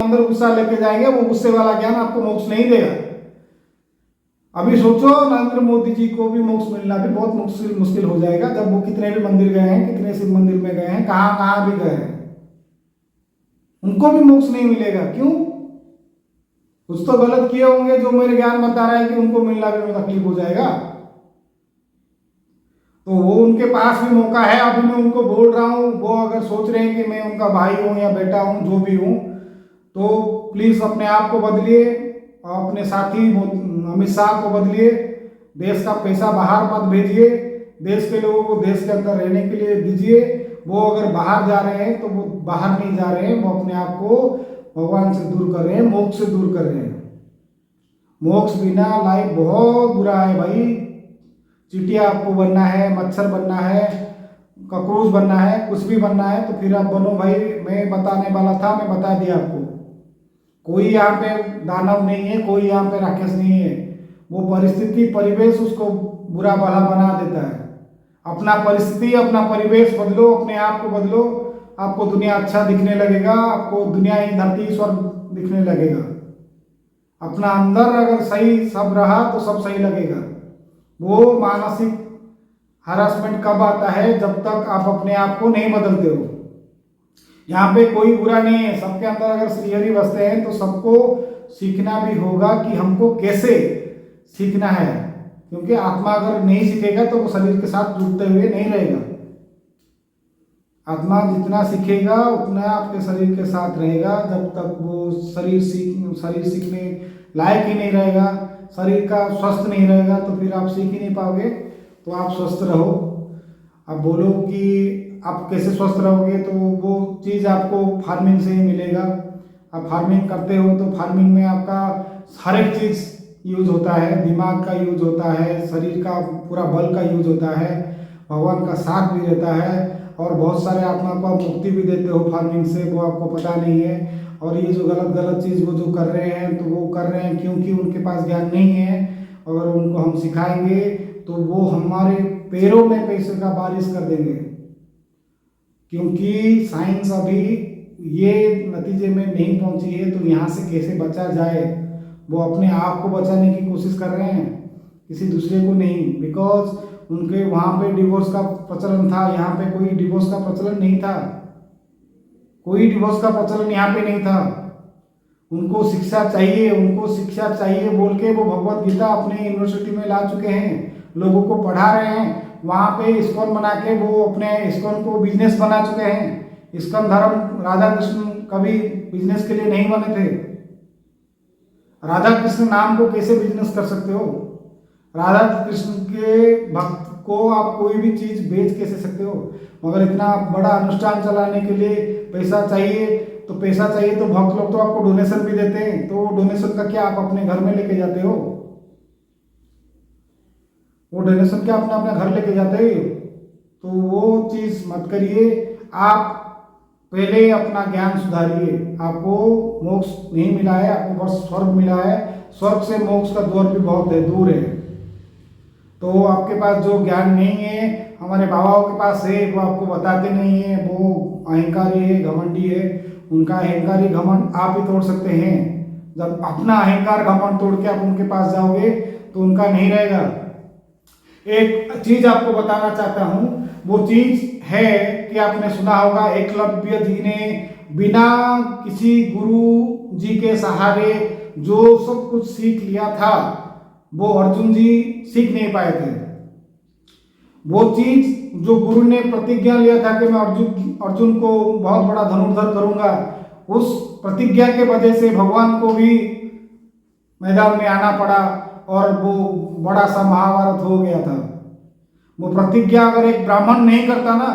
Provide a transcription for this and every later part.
अंदर गुस्सा लेके जाएंगे, वो गुस्से वाला ज्ञान आपको मोक्ष नहीं देगा। अभी सोचो नरेंद्र मोदी जी को भी मोक्ष मिलना भी बहुत मुश्किल हो जाएगा, जब वो कितने भी मंदिर गए हैं, कितने शिव मंदिर में गए हैं, कहाँ कहाँ भी गए हैं, उनको भी मोक्ष नहीं मिलेगा। क्यों? कुछ तो गलत किए होंगे, जो मेरे ज्ञान बता रहा है कि उनको मिलना भी तकलीफ हो जाएगा। तो वो उनके पास भी मौका है, अभी मैं उनको बोल रहा हूँ, वो अगर सोच रहे हैं कि मैं उनका भाई हूँ या बेटा हूँ, जो भी हूँ, तो प्लीज अपने आप को बदलिए, अपने साथी अमित शाह को बदलिए, देश का पैसा बाहर मत भेजिए, देश के लोगों को देश के अंदर रहने के लिए दीजिए। वो अगर बाहर जा रहे हैं तो वो बाहर नहीं जा रहे हैं, वो अपने आप को भगवान से दूर कर रहे हैं, मोक्ष से दूर कर रहे हैं। मोक्ष बिना लाइफ बहुत बुरा है भाई। चींटिया आपको बनना है, मच्छर बनना है, कॉकरोच बनना है, कुछ भी बनना है तो फिर आप बनो भाई। मैं बताने वाला था, मैं बता दिया आपको। कोई यहाँ पे दानव नहीं है, कोई यहाँ पे राक्षस नहीं है। वो परिस्थिति परिवेश उसको बुरा भला बना देता है। अपना परिस्थिति अपना परिवेश बदलो, अपने आप को बदलो, आपको दुनिया अच्छा दिखने लगेगा, आपको दुनिया ही धरती स्वर्ग दिखने लगेगा। अपना अंदर अगर सही सब रहा तो सब सही लगेगा। वो मानसिक हरासमेंट कब आता है? जब तक आप अपने आप को नहीं बदलते हो। यहाँ पे कोई बुरा नहीं है, सबके अंदर अगर श्रीहरि बसते हैं तो सबको सीखना भी होगा कि हमको कैसे सीखना है, क्योंकि आत्मा अगर नहीं सीखेगा तो वो शरीर के साथ जुड़ते हुए नहीं रहेगा। आत्मा जितना सीखेगा उतना आपके शरीर के साथ रहेगा। जब तक वो शरीर सीखने लायक ही नहीं रहेगा, शरीर का स्वस्थ नहीं रहेगा, तो फिर आप सीख ही नहीं पाओगे। तो आप स्वस्थ रहो। आप बोलो कि आप कैसे स्वस्थ रहोगे, तो वो चीज़ आपको फार्मिंग से ही मिलेगा। आप फार्मिंग करते हो तो फार्मिंग में आपका हर एक चीज़ यूज होता है, दिमाग का यूज होता है, शरीर का पूरा बल का यूज होता है, भगवान का साथ भी रहता है, और बहुत सारे आत्मा को आप मुक्ति भी देते हो फार्मिंग से, वो आपको पता नहीं है। और ये जो गलत चीज़ वो जो कर रहे हैं तो वो कर रहे हैं क्योंकि उनके पास ज्ञान नहीं है। अगर उनको हम सिखाएंगे तो वो हमारे पैरों में पैसे का बारिश कर देंगे, क्योंकि साइंस अभी ये नतीजे में नहीं पहुंची है। तो यहाँ से कैसे बचा जाए, वो अपने आप को बचाने की कोशिश कर रहे हैं, किसी दूसरे को नहीं। बिकॉज उनके वहाँ पे डिवोर्स का प्रचलन था, यहाँ पे कोई डिवोर्स का प्रचलन नहीं था। कोई डिवोर्स का प्रचलन यहाँ पे नहीं था। उनको शिक्षा चाहिए, उनको शिक्षा चाहिए बोल के वो भगवत गीता अपने यूनिवर्सिटी में ला चुके हैं, लोगों को पढ़ा रहे हैं। वहाँ पे इस्कॉन बना के वो अपने इस्कॉन को बिजनेस बना चुके हैं। इस्कॉन धर्म राधा कृष्ण कभी बिजनेस के लिए नहीं बने थे। राधा कृष्ण नाम को कैसे बिजनेस कर सकते हो? राधा कृष्ण के भक्त को आप कोई भी चीज बेच कैसे सकते हो? मगर इतना बड़ा अनुष्ठान चलाने के लिए पैसा चाहिए, तो पैसा चाहिए तो भक्त लोग तो आपको डोनेशन भी देते हैं। तो डोनेशन का क्या आप अपने घर में लेके जाते हो? वो डोनेशन क्या अपना अपना घर लेके जाते हो? तो वो चीज मत करिए। आप पहले अपना ज्ञान सुधारिए। आपको मोक्ष नहीं मिला है, आपको बस स्वर्ग मिला है। स्वर्ग से मोक्ष का द्वार भी बहुत दूर है। तो आपके पास जो ज्ञान नहीं है, हमारे बाबाओं के पास है, वो आपको बताते नहीं है। वो अहंकारी है, घमंडी है। उनका अहंकारी घमंड आप ही तोड़ सकते हैं। जब अपना अहंकार घमंड तोड़ के आप उनके पास जाओगे तो उनका नहीं रहेगा। एक चीज आपको बताना चाहता हूँ, वो चीज है कि आपने सुना होगा एकलव्य जी ने बिना किसी गुरु जी के सहारे जो सब कुछ सीख लिया था, वो अर्जुन जी सीख नहीं पाए थे। वो चीज जो गुरु ने प्रतिज्ञा लिया था कि मैं अर्जुन को बहुत बड़ा धनुर्धर करूंगा, उस प्रतिज्ञा के वजह से भगवान को भी मैदान में आना पड़ा और वो बड़ा सा महाभारत हो गया था। वो प्रतिज्ञा अगर एक ब्राह्मण नहीं करता ना,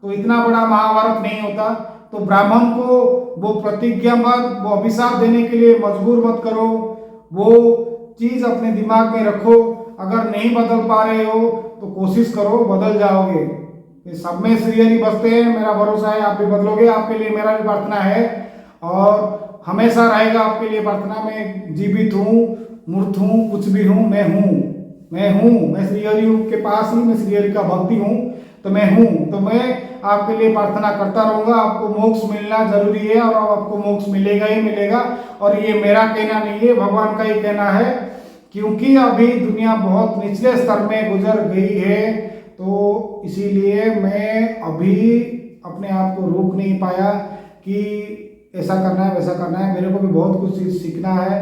तो इतना बड़ा महाभारत नहीं होता। तो ब्राह्मण को वो प्रतिज्ञा मत, वो अभिशाप देने के लिए मजबूर मत करो। वो चीज अपने दिमाग में रखो। अगर नहीं बदल पा रहे हो तो कोशिश करो, बदल जाओगे। सब में श्रीहरि बसते हैं, मेरा भरोसा है आप भी बदलोगे। आपके लिए मेरा भी प्रार्थना है और हमेशा रहेगा आपके लिए प्रार्थना। मैं जीवित हूँ, मूर्त हूँ, कुछ भी हूँ, मैं हूँ। मैं श्रीहरि के पास ही, मैं श्रीहरि का भक्ति हूँ। तो मैं हूँ, तो मैं आपके लिए प्रार्थना करता रहूँगा। आपको मोक्ष मिलना जरूरी है और आपको मोक्ष मिलेगा ही मिलेगा। और ये मेरा कहना नहीं है, भगवान का ही कहना है, क्योंकि अभी दुनिया बहुत निचले स्तर में गुजर गई है। तो इसीलिए मैं अभी अपने आप को रोक नहीं पाया कि ऐसा करना है वैसा करना है। मेरे को भी बहुत कुछ चीज़ सीखना है,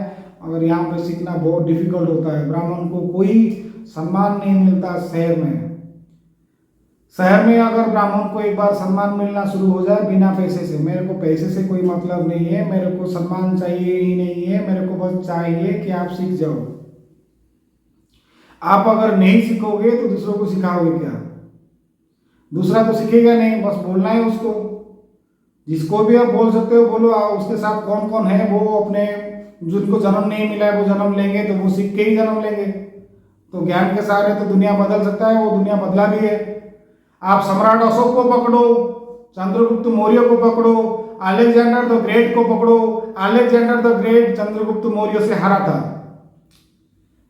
मगर यहाँ पे सीखना बहुत डिफिकल्ट होता है। ब्राह्मण को कोई सम्मान नहीं मिलता शहर में। शहर में अगर ब्राह्मण को एक बार सम्मान मिलना शुरू हो जाए बिना पैसे से, मेरे को पैसे से कोई मतलब नहीं है, मेरे को सम्मान चाहिए ही नहीं है, मेरे को बस चाहिए कि आप सीख जाओ। आप अगर नहीं सीखोगे तो दूसरों को सिखाओगे क्या? दूसरा तो सीखेगा नहीं, बस बोलना है उसको। जिसको भी आप बोल सकते हो बोलो। उसके साथ कौन कौन है, वो अपने जिनको जन्म नहीं मिला है वो जन्म लेंगे, तो वो सीख के ही जन्म लेंगे। तो ज्ञान के सहारे तो दुनिया बदल सकता है, वो दुनिया बदला भी है। आप सम्राट अशोक को पकड़ो, चंद्रगुप्त मौर्य को पकड़ो, अलेक्जेंडर द ग्रेट को पकड़ो। Alexander the great Chandragupta Maurya से हारा था,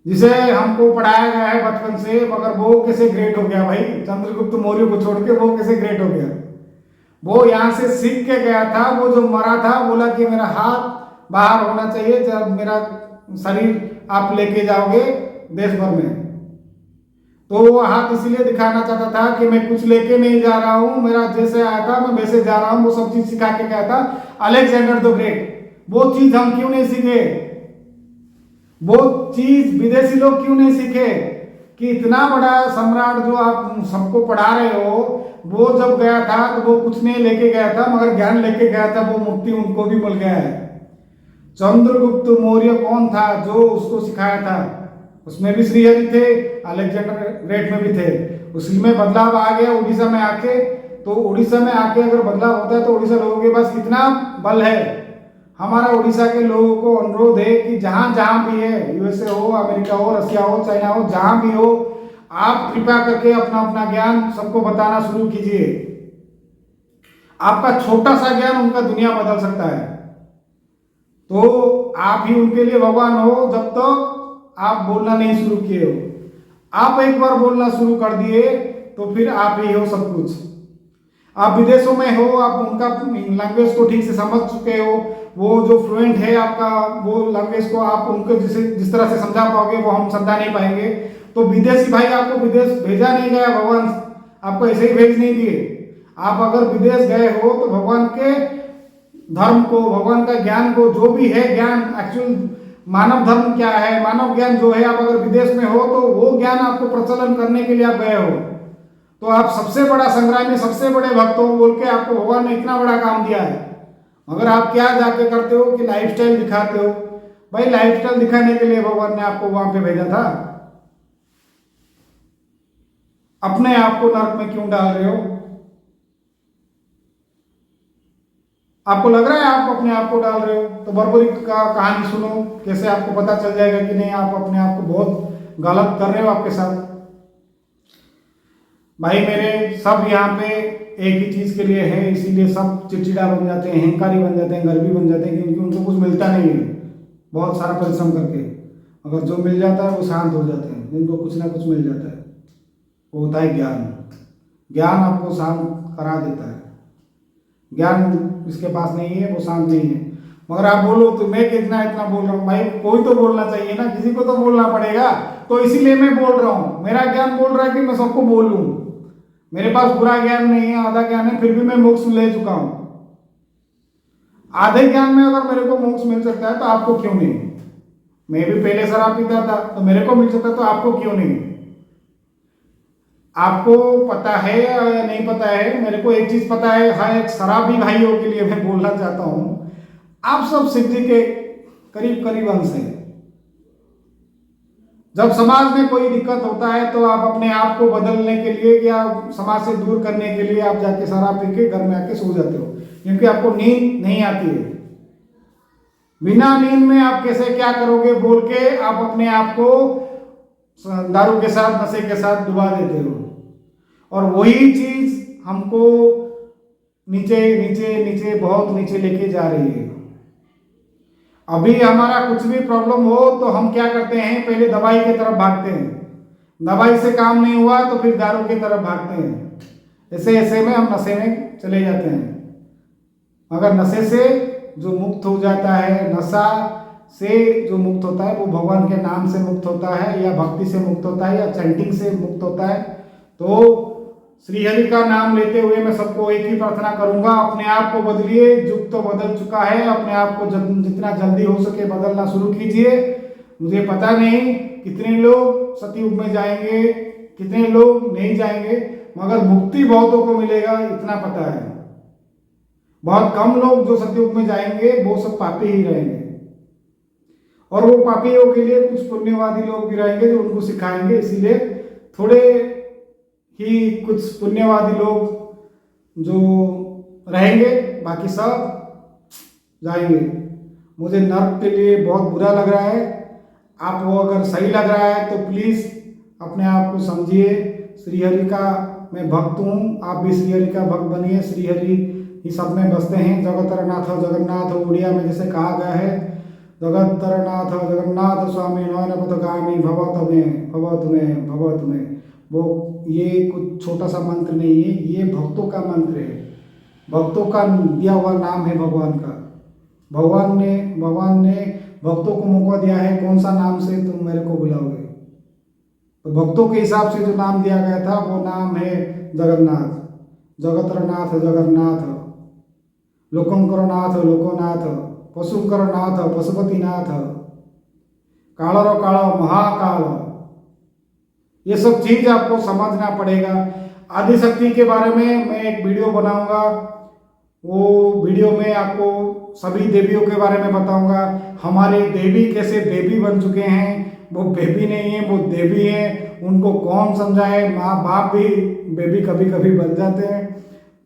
जिसे हमको पढ़ाया गया है बचपन से, मगर वो कैसे ग्रेट हो गया भाई? चंद्रगुप्त मौर्य को छोड़ के वो कैसे ग्रेट हो गया? वो यहाँ से सीख के गया था। वो जो मरा था बोला कि मेरा हाथ बाहर होना चाहिए जब मेरा शरीर आप लेके जाओगे देश भर में। तो वो हाथ इसलिए दिखाना चाहता था कि मैं कुछ लेके नहीं जा रहा हूँ, मेरा जैसे आया था मैं वैसे जा रहा हूँ। वो सब चीज सिखा के गया था अलेक्जेंडर द ग्रेट। वो चीज हम क्यों नहीं सीखे? वो चीज विदेशी लोग क्यों नहीं सीखे कि इतना बड़ा सम्राट जो आप सबको पढ़ा रहे हो, वो जब गया था तो वो कुछ नहीं लेके गया था, मगर ज्ञान लेके गया था। वो मुक्ति उनको भी मिल गया है। चंद्रगुप्त मौर्य कौन था जो उसको सिखाया था? उसमें भी श्रीहरि थे, अलेक्जेंडर ग्रेट में भी थे। उसी में बदलाव आ गया उड़ीसा में आके। तो उड़ीसा में आके अगर बदलाव होता है तो उड़ीसा लोगों के पास कितना बल है। हमारा उड़ीसा के लोगों को अनुरोध है कि जहां जहां भी है, यूएसए हो, अमेरिका हो, रशिया हो, चाइना हो, जहां भी हो, आप कृपया करके अपना अपना ज्ञान सबको बताना शुरू कीजिए। आपका छोटा सा ज्ञान उनका दुनिया बदल सकता है। तो आप ही उनके लिए भगवान हो जब तक आप बोलना नहीं शुरू किए हो। आप एक बार बोलना शुरू कर दिए तो फिर आप ही हो सब कुछ। आप विदेशों में हो, आप उनका लैंग्वेज को ठीक से समझ चुके हो, वो जो फ्लुएंट है आपका, वो लैंग्वेज को आप उनको जिस तरह से समझा पाओगे वो हम समझा नहीं पाएंगे। तो विदेशी भाई, आपको विदेश भेजा नहीं गया, भगवान आपको ऐसे ही भेज नहीं दिए। आप अगर विदेश गए हो तो भगवान के धर्म को, भगवान का ज्ञान को, जो भी है ज्ञान, एक्चुअल मानव धर्म क्या है, मानव ज्ञान जो है, आप अगर विदेश में हो तो वो ज्ञान आपको प्रचलन करने के लिए आप गए हो। तो आप सबसे बड़ा संग्रामी, सबसे बड़े भक्त हो बोल के आपको भगवान ने इतना बड़ा काम दिया है, मगर आप क्या जाके करते हो कि लाइफस्टाइल दिखाते हो। भाई लाइफस्टाइल दिखाने के लिए भगवान ने आपको वहां पे भेजा था। अपने आप को नरक में क्यों डाल रहे हो? आपको लग रहा है आप अपने आप को डाल रहे हो? तो बर्बरी का कहानी सुनो, कैसे आपको पता चल जाएगा कि नहीं आप अपने आप को बहुत गलत कर रहे हो आपके साथ। भाई मेरे, सब यहाँ पे एक ही चीज के लिए है, इसीलिए सब चिड़चिड़ा बन जाते हैं, अहंकारी बन जाते हैं, गर्वी बन जाते हैं, क्योंकि उनको कुछ मिलता नहीं है बहुत सारा परिश्रम करके। अगर जो मिल जाता है वो शांत हो जाते हैं, जिनको कुछ ना कुछ मिल जाता है वो होता है ज्ञान। ज्ञान आपको शांत करा देता है। ज्ञान इसके पास नहीं है वो शांत नहीं है। मगर आप बोलो तो मैं कितना इतना बोल रहा हूँ, भाई कोई तो बोलना चाहिए ना, किसी को तो बोलना पड़ेगा। तो इसीलिए मैं बोल रहा हूँ, मेरा ज्ञान बोल रहा है कि मैं सबको बोलूँ। मेरे पास पूरा ज्ञान नहीं है, आधा ज्ञान है, फिर भी मैं मोक्ष ले चुका हूँ। आधे ज्ञान में अगर मेरे को मोक्ष मिल सकता है तो आपको क्यों नहीं? मैं भी पहले शराब पीता था तो मेरे को मिल सकता है, तो आपको क्यों नहीं? आपको पता है या नहीं पता है? मेरे को एक चीज पता है, हाँ, एक शराबी भाइयों के लिए मैं बोलना चाहता हूँ, आप सब शिव जी के करीब करीब अंश हैं। जब समाज में कोई दिक्कत होता है तो आप अपने आप को बदलने के लिए या समाज से दूर करने के लिए आप जाके शराब पी के घर में आके सो जाते हो, क्योंकि आपको नींद नहीं आती है। बिना नींद में आप कैसे क्या करोगे बोल के आप अपने आप को दारू के साथ, नशे के साथ डुबा देते हो। और वही चीज हमको नीचे नीचे नीचे बहुत नीचे लेके जा रही है। अभी हमारा कुछ भी प्रॉब्लम हो तो हम क्या करते हैं, पहले दवाई की तरफ भागते हैं। दवाई से काम नहीं हुआ तो फिर दारू की तरफ भागते हैं। ऐसे ऐसे में हम नशे में चले जाते हैं। मगर नशे से जो मुक्त हो जाता है, नशा से जो मुक्त होता है वो भगवान के नाम से मुक्त होता है, या भक्ति से मुक्त होता है, या चैंटिंग से मुक्त होता है। तो श्री हरि का नाम लेते हुए मैं सबको एक ही प्रार्थना करूंगा, अपने आप को बदलिए। युग तो बदल चुका है, अपने आप को जितना जल्दी हो सके बदलना शुरू कीजिए। मुझे पता नहीं कितने लोग सतयुग में जाएंगे, कितने लोग नहीं जाएंगे, मगर मुक्ति बहुतों को मिलेगा, इतना पता है। बहुत कम लोग जो सतयुग में जाएंगे वो सब पापी ही रहेंगे, और वो पापियों के लिए कुछ पुण्यवादी लोग भी रहेंगे जो उनको सिखाएंगे। इसीलिए थोड़े ही कुछ पुण्यवादी लोग जो रहेंगे, बाकी सब जाएंगे। मुझे नर्क के लिए बहुत बुरा लग रहा है। आपको अगर सही लग रहा है तो प्लीज़ अपने आप को समझिए। श्रीहरि का मैं भक्त हूँ, आप भी श्रीहरि का भक्त बनिए। श्रीहरि ही सब में बसते हैं। जगतरनाथ जगन्नाथ उड़िया में जैसे कहा गया है, जगतरनाथ जगन्नाथ स्वामी नयन पथगामी भवत में। वो ये कुछ छोटा सा मंत्र नहीं है, ये भक्तों का मंत्र है, भक्तों का दिया हुआ नाम है भगवान का। भगवान ने भक्तों को मौका दिया है, कौन सा नाम से तुम मेरे को बुलाओगे। तो भक्तों के हिसाब से जो नाम दिया गया था वो नाम है जगन्नाथ, जगतरनाथ जगन्नाथ, लोकंकरनाथ लोकोनाथ, पशुकरनाथ पशुपतिनाथ, कालरो काल महाकाल। ये सब चीज आपको समझना पड़ेगा। आदिशक्ति के बारे में मैं एक वीडियो बनाऊंगा, वो वीडियो में आपको सभी देवियों के बारे में बताऊंगा। हमारे देवी कैसे देवी बन चुके हैं, वो बेबी नहीं है, वो देवी है। उनको कौन समझाए, माँ बाप भी बेबी कभी कभी बन जाते हैं।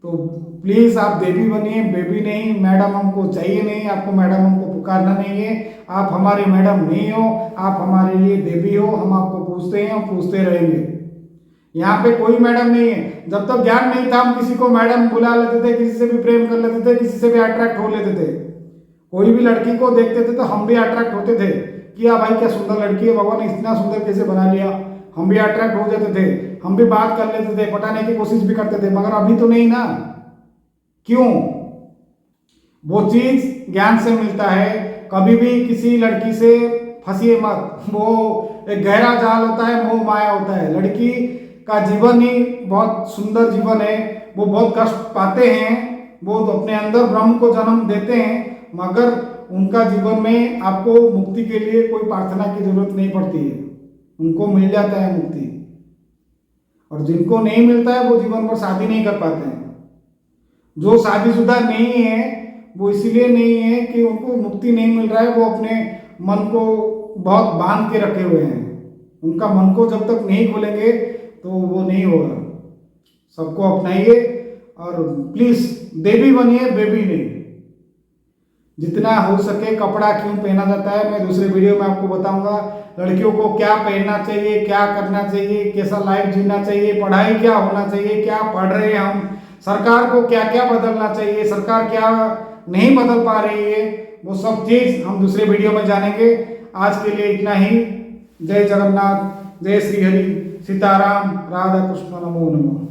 तो प्लीज़ आप देवी बनिए, बेबी नहीं। मैडम हमको चाहिए नहीं, आपको मैडम हमको पुकारना नहीं है। आप हमारी मैडम नहीं हो, आप हमारे लिए देवी हो। हम आपको पूछते हैं और पूछते रहेंगे। यहाँ पे कोई मैडम नहीं है। जब तक ज्ञान नहीं था हम किसी को मैडम बुला लेते थे, किसी से भी प्रेम कर लेते थे, किसी से भी अट्रैक्ट हो लेते थे। कोई भी लड़की को देखते थे तो हम भी अट्रैक्ट होते थे कि या भाई क्या सुंदर लड़की है, भगवान ने इतना सुंदर कैसे बना लिया। हम भी अट्रैक्ट हो जाते थे, हम भी बात कर लेते थे, पटाने की कोशिश भी करते थे। मगर अभी तो नहीं ना। क्यों? वो चीज ज्ञान से मिलता है। कभी भी किसी लड़की से फंसिए मत। वो एक गहरा जाल होता है, मोह माया होता है। लड़की का जीवन ही बहुत सुंदर जीवन है। वो बहुत कष्ट पाते हैं, वो अपने अंदर ब्रह्म को जन्म देते हैं, मगर उनका जीवन में आपको मुक्ति के लिए कोई प्रार्थना की जरूरत नहीं पड़ती है, उनको मिल जाता है मुक्ति। और जिनको नहीं मिलता है वो जीवन भर शादी नहीं कर पाते हैं। जो शादीशुदा नहीं है वो इसीलिए नहीं है कि उनको मुक्ति नहीं मिल रहा है, वो अपने मन को बहुत बांध के रखे हुए हैं। उनका मन को जब तक नहीं खोलेंगे तो वो नहीं होगा। सबको अपनाइए और प्लीज देवी बनिए, बेबी नहीं। जितना हो सके कपड़ा क्यों पहना जाता है मैं दूसरे वीडियो में आपको बताऊंगा। लड़कियों को क्या पहनना चाहिए, क्या करना चाहिए, कैसा लाइफ जीना चाहिए, पढ़ाई क्या होना चाहिए, क्या पढ़ रहे हैं हम, सरकार को क्या क्या बदलना चाहिए, सरकार क्या नहीं बदल पा रही है, वो सब चीज हम दूसरे वीडियो में जानेंगे। आज के लिए इतना ही। जय जगन्नाथ, जय श्री हरि, सीताराम, राधा कृष्ण, नमो नमः।